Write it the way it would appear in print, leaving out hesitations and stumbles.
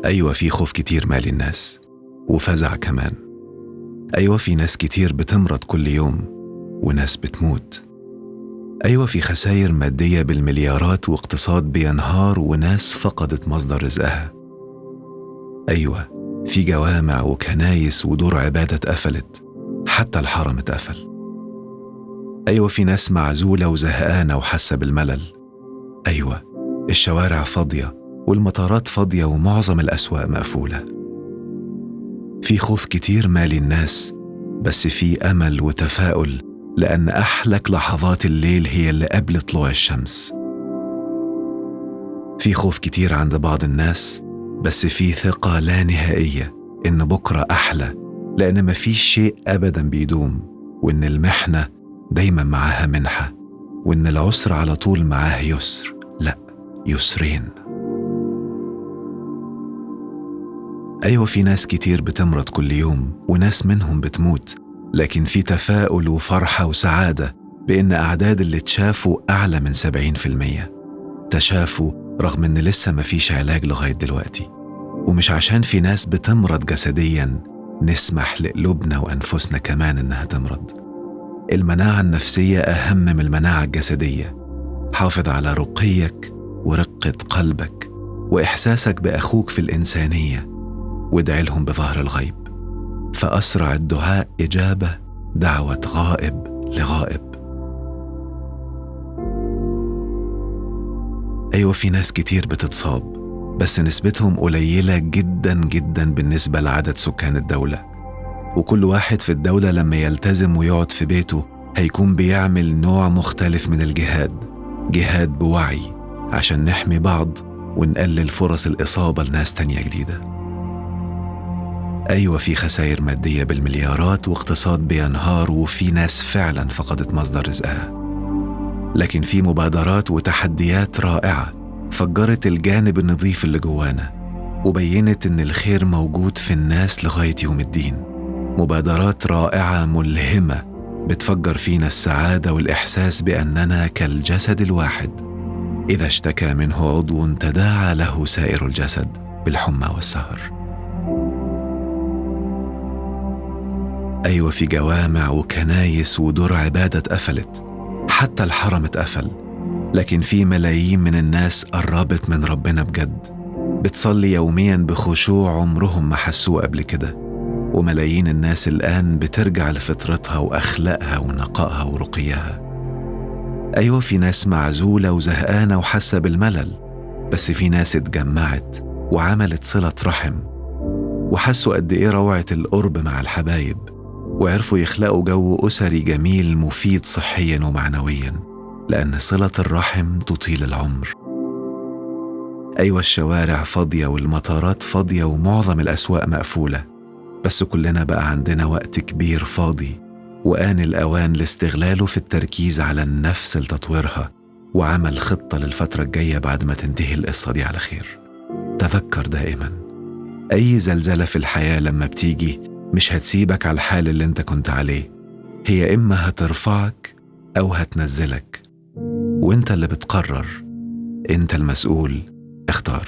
أيوة، في خوف كتير مالي الناس، وفزع كمان. أيوة، في ناس كتير بتمرض كل يوم، وناس بتموت. أيوة، في خسائر مادية بالمليارات، واقتصاد بينهار، وناس فقدت مصدر رزقها. أيوة، في جوامع وكنايس ودور عبادة اتقفلت، حتى الحرم اتقفل. أيوة، في ناس معزولة وزهقانة وحاسة بالملل. أيوة، الشوارع فاضية والمطارات فاضية ومعظم الأسواق مقفولة. في خوف كتير مالي الناس، بس في أمل وتفاؤل، لأن أحلك لحظات الليل هي اللي قبل طلوع الشمس. في خوف كتير عند بعض الناس، بس في ثقة لا نهائية إن بكرة أحلى، لأن مفيش شيء أبداً بيدوم، وإن المحنة دايماً معاها منحة، وإن العسر على طول معاه يسر، لأ، يسرين. أيوة، في ناس كتير بتمرض كل يوم، وناس منهم بتموت، لكن في تفاؤل وفرحة وسعادة بإن أعداد اللي تشافوا أعلى من 70%. تشافوا رغم إن لسه مفيش علاج لغاية دلوقتي. ومش عشان في ناس بتمرض جسدياً نسمح لقلوبنا وأنفسنا كمان إنها تمرض. المناعة النفسية أهم من المناعة الجسدية. حافظ على رقيك ورقة قلبك وإحساسك بأخوك في الإنسانية، وادعي لهم بظهر الغيب، فأسرع الدعاء إجابة، دعوة غائب لغائب. أيوة، في ناس كتير بتتصاب، بس نسبتهم قليلة جدا جدا بالنسبة لعدد سكان الدولة. وكل واحد في الدولة لما يلتزم ويقعد في بيته هيكون بيعمل نوع مختلف من الجهاد، جهاد بوعي عشان نحمي بعض ونقلل فرص الإصابة لناس تانية جديدة. أيوة، في خسائر مادية بالمليارات، واقتصاد بينهار، وفي ناس فعلا فقدت مصدر رزقها. لكن في مبادرات وتحديات رائعة فجرت الجانب النظيف اللي جوانا، وبينت إن الخير موجود في الناس لغاية يوم الدين. مبادرات رائعة ملهمة بتفجر فينا السعادة والإحساس بأننا كالجسد الواحد، إذا اشتكى منه عضو تداعى له سائر الجسد بالحمى والسهر. أيوة، في جوامع وكنايس ودور عبادة اتقفلت، حتى الحرم اتقفل، لكن في ملايين من الناس قربت من ربنا بجد، بتصلي يوميا بخشوع عمرهم ما حسوه قبل كده. وملايين الناس الآن بترجع لفطرتها وأخلاقها ونقائها ورقيها. أيوة، في ناس معزولة وزهقانة وحاسة بالملل، بس في ناس اتجمعت وعملت صلة رحم، وحسوا قد إيه روعة القرب مع الحبايب، وعرفوا يخلقوا جو أسري جميل مفيد صحياً ومعنوياً، لأن صلة الرحم تطيل العمر. أيوة، الشوارع فاضية والمطارات فاضية ومعظم الأسواق مقفولة، بس كلنا بقى عندنا وقت كبير فاضي، وآن الأوان لاستغلاله في التركيز على النفس لتطويرها، وعمل خطة للفترة الجاية بعد ما تنتهي القصة دي على خير. تذكر دائماً، أي زلزلة في الحياة لما بتيجي مش هتسيبك على الحال اللي انت كنت عليه، هي إما هترفعك أو هتنزلك، وانت اللي بتقرر، انت المسؤول، اختار.